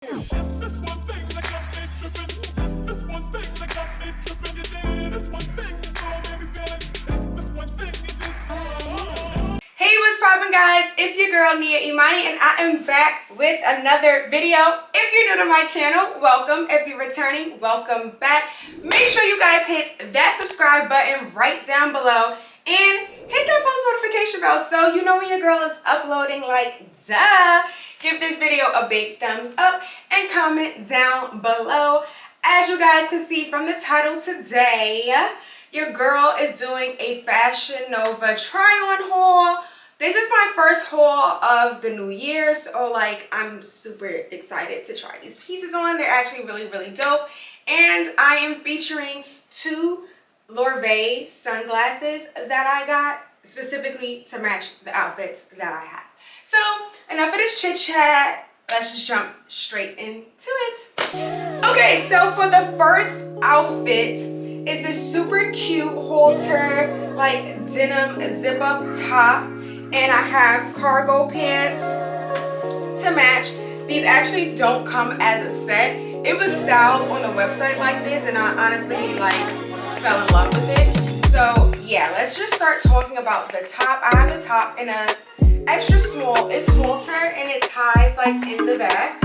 What's poppin', guys? It's your girl Nia Imani, and I am back with another video. If you're new to my channel, welcome. If you're returning, welcome back. Make sure you guys hit that subscribe button right down below and hit that post notification bell so you know when your girl is uploading, like duh. Give this video a big thumbs up and comment down below. As you guys can see from the title today, your girl is doing a Fashion Nova try-on haul. This is my first haul of the new year, so like I'm super excited to try these pieces on. They're actually really dope, and I am featuring two Lorvae sunglasses that I got specifically to match the outfits that I have. So enough of this chit chat, let's just jump straight into it. Okay, so for the first outfit is this super cute halter, like denim zip up top. And I have cargo pants to match. These actually don't come as a set. It was styled on the website like this, and I honestly like fell in love with it. So yeah, let's just start talking about the top. I have the top in a extra small. It's halter and it ties like in the back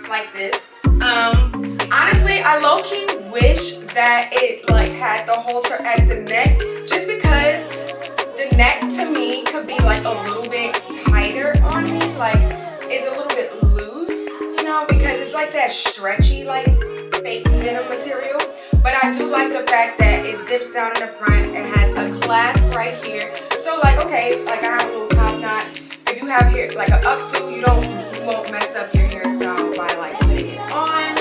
like this. Honestly, I low-key wish that it like had the halter at the neck, just because the neck to me could be like a little bit tighter on me, like it's a little bit loose, you know, because it's like that stretchy like fake denim material. But I do like the fact that it zips down in the front. It has a clasp right here, so like okay, like I have a little top knot. If you have here like an updo, you won't mess up your hairstyle by like putting it on.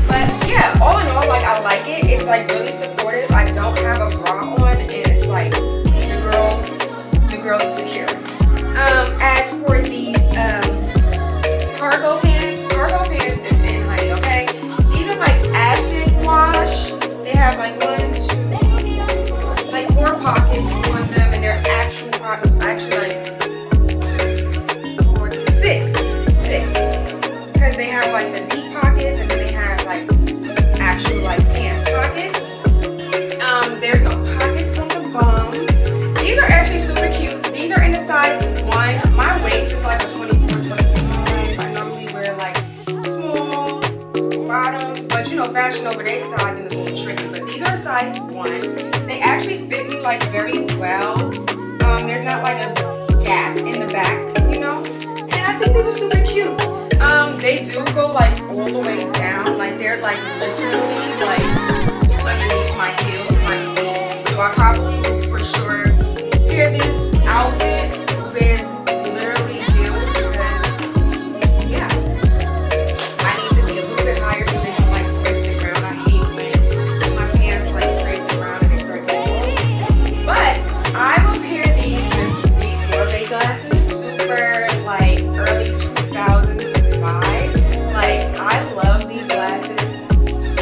But yeah, all in all, like I like it. It's like really supportive. I don't have a bra on, and it's like the girls are secure. As for these cargo pants is in, honey, okay? These are like acid wash. They have like 4 pockets on them, and they're actual pockets. Actually like 2, 4, 6. Because they have like the deep pockets, and then they have like actual like pants pockets. There's no pockets on the bum. These are actually super cute. These are in the size 1. My waist is like a 24, 25. I normally wear like small bottoms, but you know, Fashion Nova, their sizing is a little tricky. But these are size 1. They actually fit me like very well. There's not like a gap in the back, you know. And I think these are super cute. They do go like all the way down. Like they're like literally like underneath my heels, my feet. So I probably would for sure pair this outfit with literally heels, because yeah, I need to be a little bit higher so they don't like scrape the ground. I hate when my pants like scrape the ground and they start getting low. But I will pair these with these Lorvae glasses, super like early 2000s vibe. Like I love these glasses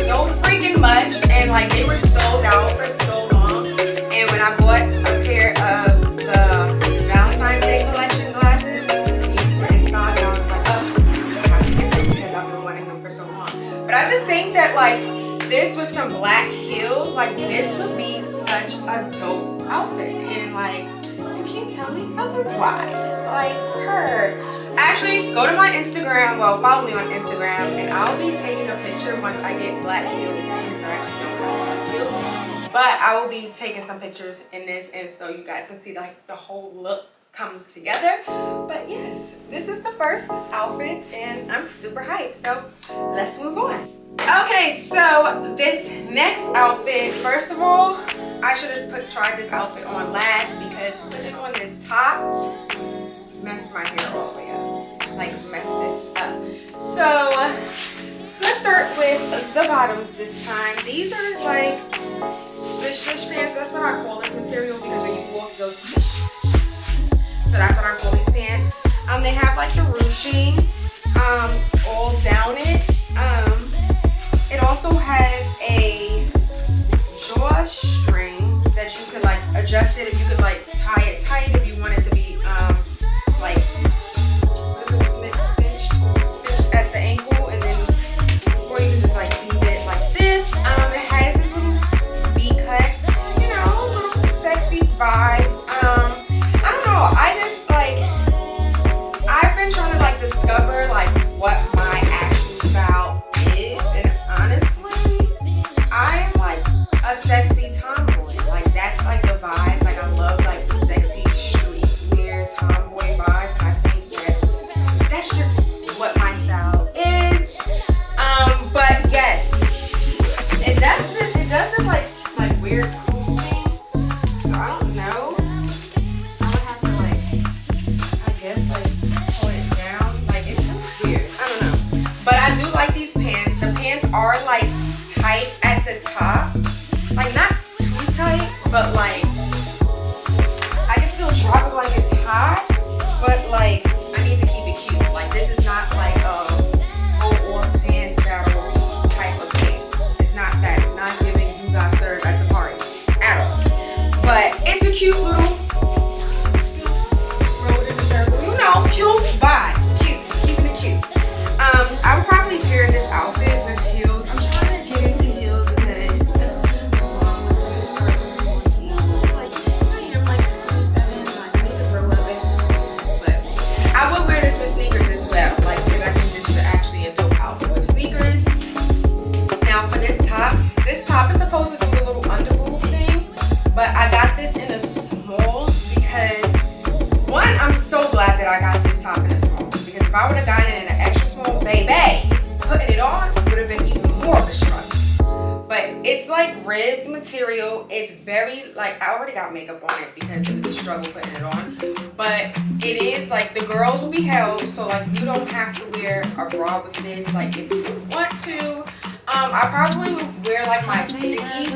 so freaking much, and like they were sold out for so long. And when I bought a pair of the Valentine's Day collection glasses, these were in stock, and I was like, oh, I have to get them because I've been wanting them for so long. But I just think that like this with some black heels, like this would be such a dope outfit, and like you can't tell me otherwise. Like her. Actually, go to my Instagram, well, follow me on Instagram, and I'll be taking a picture once I get black heels in, because I actually don't have black heels. But I will be taking some pictures in this, and so you guys can see like the whole look come together. But yes, this is the first outfit, and I'm super hyped, so let's move on. Okay, so this next outfit, first of all, I should have tried this outfit on last, because putting on this top messed my hair all the way up, like messed it up. So let's start with the bottoms this time. These are like swish pants. That's what I call this material, because when you walk, it goes swish. So that's what I call these pants. They have like the ruching all down it. It also has a drawstring that you could like adjust it, if you could like tie it tight if you want it to be like, what is it, cinched at the ankle, and then have been even more of a struggle. But it's like ribbed material. It's very like, I already got makeup on it because it was a struggle putting it on. But it is like the girls will be held, so like you don't have to wear a bra with this. Like if you want to, I probably would wear like my sticky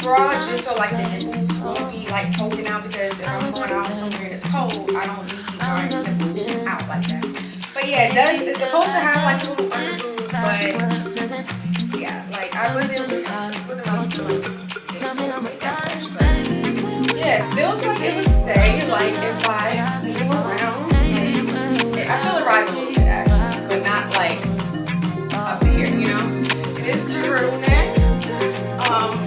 bra just so like the nipples won't be like poking out, because if I'm going out somewhere and it's cold, I don't need my nipples out like that. But yeah, it's supposed to have like little underboobs, but yeah, like I wasn't really feeling it. Yeah, it feels like it would stay, like if I move around, I feel it rise a little bit actually, but not like up to here, you know? It is turtleneck,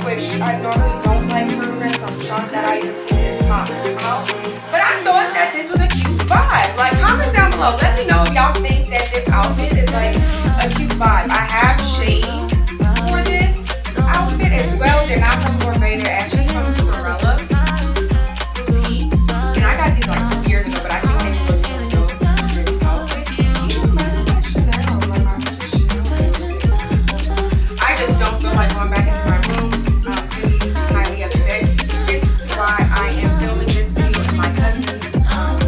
which I normally don't like turtleneck, so I'm shocked that I even see this top out. But I thought that this was a cute vibe. Like, comment down below, let me know if y'all think that this outfit is like a cute vibe. I have shades for this outfit as well. They're not from Lorvae, they're actually from Sorella. And I got these like years ago, but I think they look so dope with this outfit. Even better than Chanel. Like, I just don't feel like going back into my room. I'm really highly upset. It's why I am filming this video in my cousin's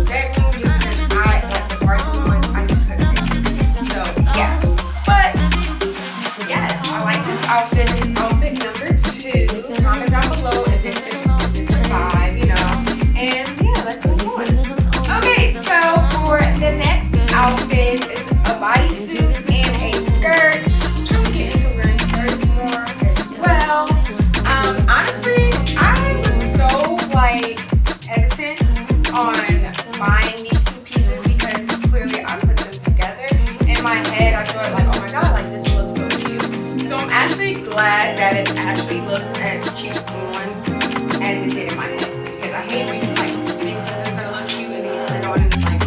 bedroom, just because I like the party noise. I just couldn't take it. So yeah, but yes, I like this outfit. This is outfit number 2. Comment down below if this is a vibe, you know. And yeah, let's move on. Okay, so for the next outfit is a bodysuit and a skirt. I'm trying to get into wearing skirts more as well. Honestly, I was so like hesitant on buying these 2 pieces because clearly I put them together. In my head, I thought like, oh my god, like this will look so cute. So I'm actually glad that it actually looks as cute on as it did in my head, because I hate when you like think something's gonna look cute and then you put it on and it's like,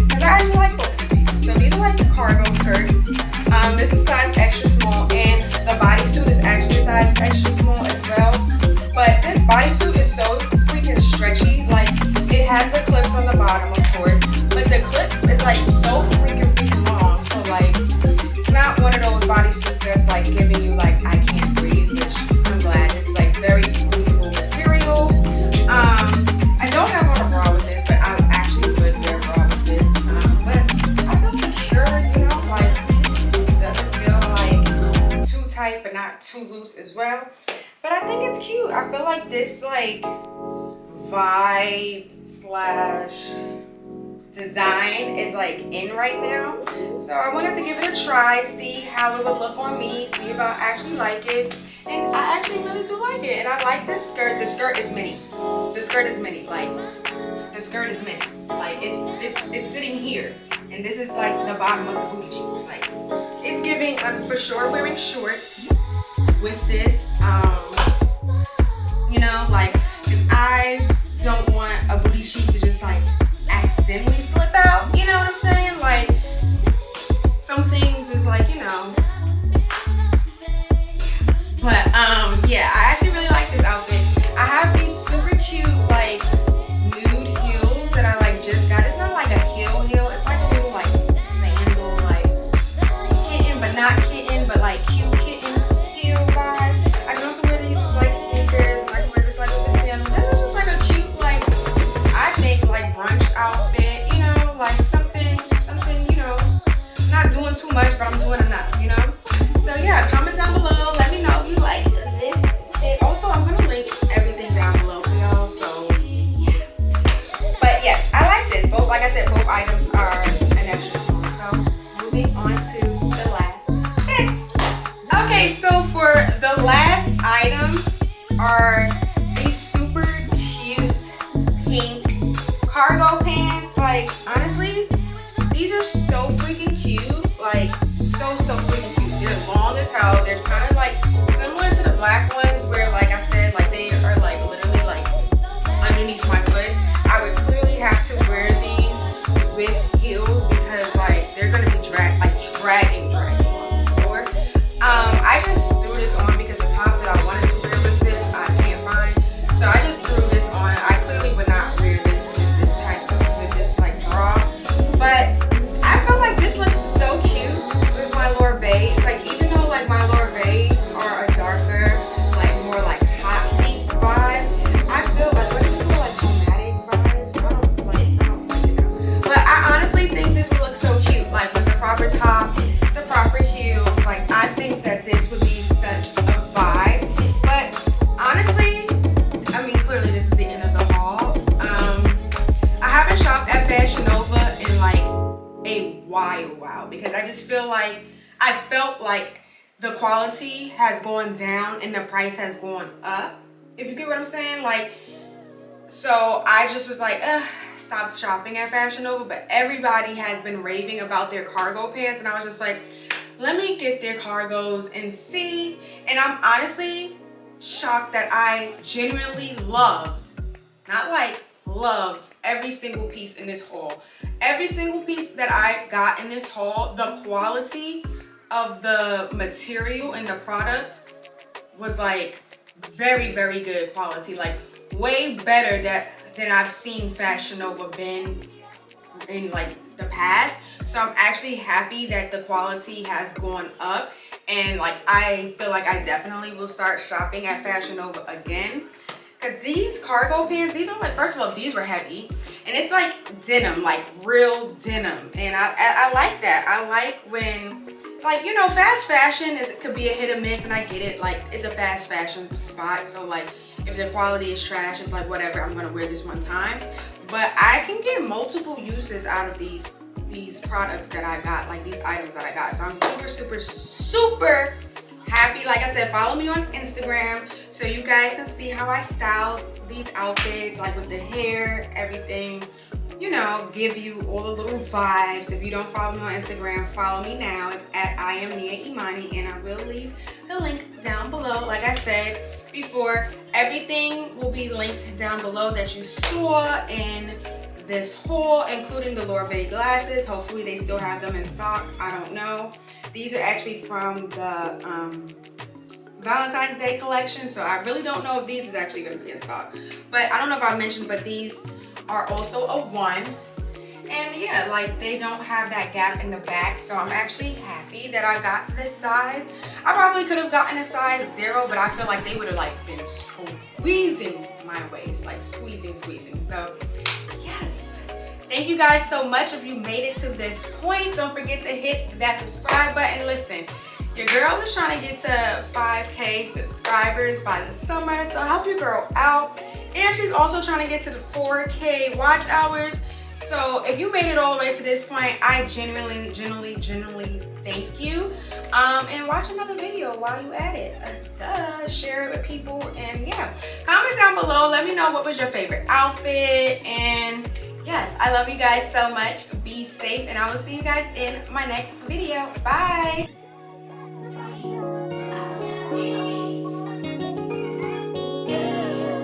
because I actually like both of these pieces. So these are like the cargo skirt. This is size extra small, and the bodysuit is actually size extra small as well. But this bodysuit is so freaking stretchy. Like, it has the clips on the bottom, of course, but the clip is like so freaking long. So like, it's not one of those bodysuits that's like giving you like I can't breathe, which I'm glad. This is like very breathable material. I don't have on a bra with this, but I actually would wear a bra with this. But I feel secure, you know, like it doesn't feel like too tight but not too loose as well. But I think it's cute. I feel like this like vibe / design is like in right now. So I wanted to give it a try, see how it would look on me, see if I actually like it. And I actually really do like it. And I like this skirt. The skirt is mini. The skirt is mini. Like, the skirt is mini. Like, it's sitting here. And this is like the bottom of the booty cheeks. Like, it's giving, I'm for sure wearing shorts with this. You know, like, because I don't want a booty cheek to just like accidentally slip out. You know what I'm saying? Like, some things is like, you know. But yeah, I actually really like this outfit. I have these super cute like nude heels that I like just got. It's not like a heel, it's like a little like sandal, like kitten, but not kitten, but like cute kitten heel vibe. I can also wear these with like sneakers, and I can wear this like with a sandal. This is just like a cute, like, I think like brunch outfit, you know, like something, you know, not doing too much, but I'm doing enough, you know. So yeah, comment down below, let me know if you like this fit. Also, I'm gonna link everything down below for y'all, so yeah. But yes, I like this. Both, like I said, both items are an extra small. So moving on to the last fit. Okay, so for the last item are these super cute pink cargo pants. Like, honestly, these are so freaking cute. Like, so freaking cute. They're long as hell. They're kind of like similar to the black ones where, like I said, like they are like literally like underneath my foot. I would clearly have to wear these with heels because like they're gonna be dragging on the floor. I just threw this on because the top that I wanted to wear with this I can't find. So I just threw this on. I clearly would not wear this with this type of, with this like bra. But I feel like this looks so cute with my Lorvae because I just feel like I felt like the quality has gone down and the price has gone up, if you get what I'm saying. Like, so I just was like, stop shopping at Fashion Nova. But everybody has been raving about their cargo pants, and I was just like, let me get their cargos and see. And I'm honestly shocked that I genuinely loved, not liked, loved every single piece in this haul. Every single piece that I got in this haul, the quality of the material and the product was like very, very good quality. Like way better than I've seen Fashion Nova been in like the past. So I'm actually happy that the quality has gone up, and like I feel like I definitely will start shopping at Fashion Nova again. Because these cargo pants, these are like, first of all, these were heavy, and it's like denim, like real denim, and I like that. I like when, like, you know, fast fashion it could be a hit or miss, and I get it. Like, it's a fast fashion spot, so like if the quality is trash, it's like whatever, I'm gonna wear this one time. But I can get multiple uses out of these products that I got, like these items that I got. So I'm super, super, super happy. Like I said, follow me on Instagram so you guys can see how I style these outfits, like with the hair, everything, you know, give you all the little vibes. If you don't follow me on Instagram, follow me now. It's at I am Nia Imani, and I will leave the link down below. Like I said before, everything will be linked down below that you saw in this haul, including the Lorvae glasses. Hopefully they still have them in stock. I don't know. These are actually from the Valentine's Day collection, so I really don't know if these is actually going to be in stock. But I don't know if I mentioned, but these are also a 1. And yeah, like they don't have that gap in the back, so I'm actually happy that I got this size. I probably could have gotten a size 0, but I feel like they would have like been squeezing my waist, like squeezing. So yes, thank you guys so much. If you made it to this point, don't forget to hit that subscribe button. Listen, your girl is trying to get to 5K subscribers by the summer, so help your girl out. And she's also trying to get to the 4K watch hours. So if you made it all the way to this point, I genuinely thank you. And watch another video while you at it. Share it with people, and yeah, comment down below. Let me know what was your favorite outfit. And yes, I love you guys so much. Be safe, and I will see you guys in my next video. Bye.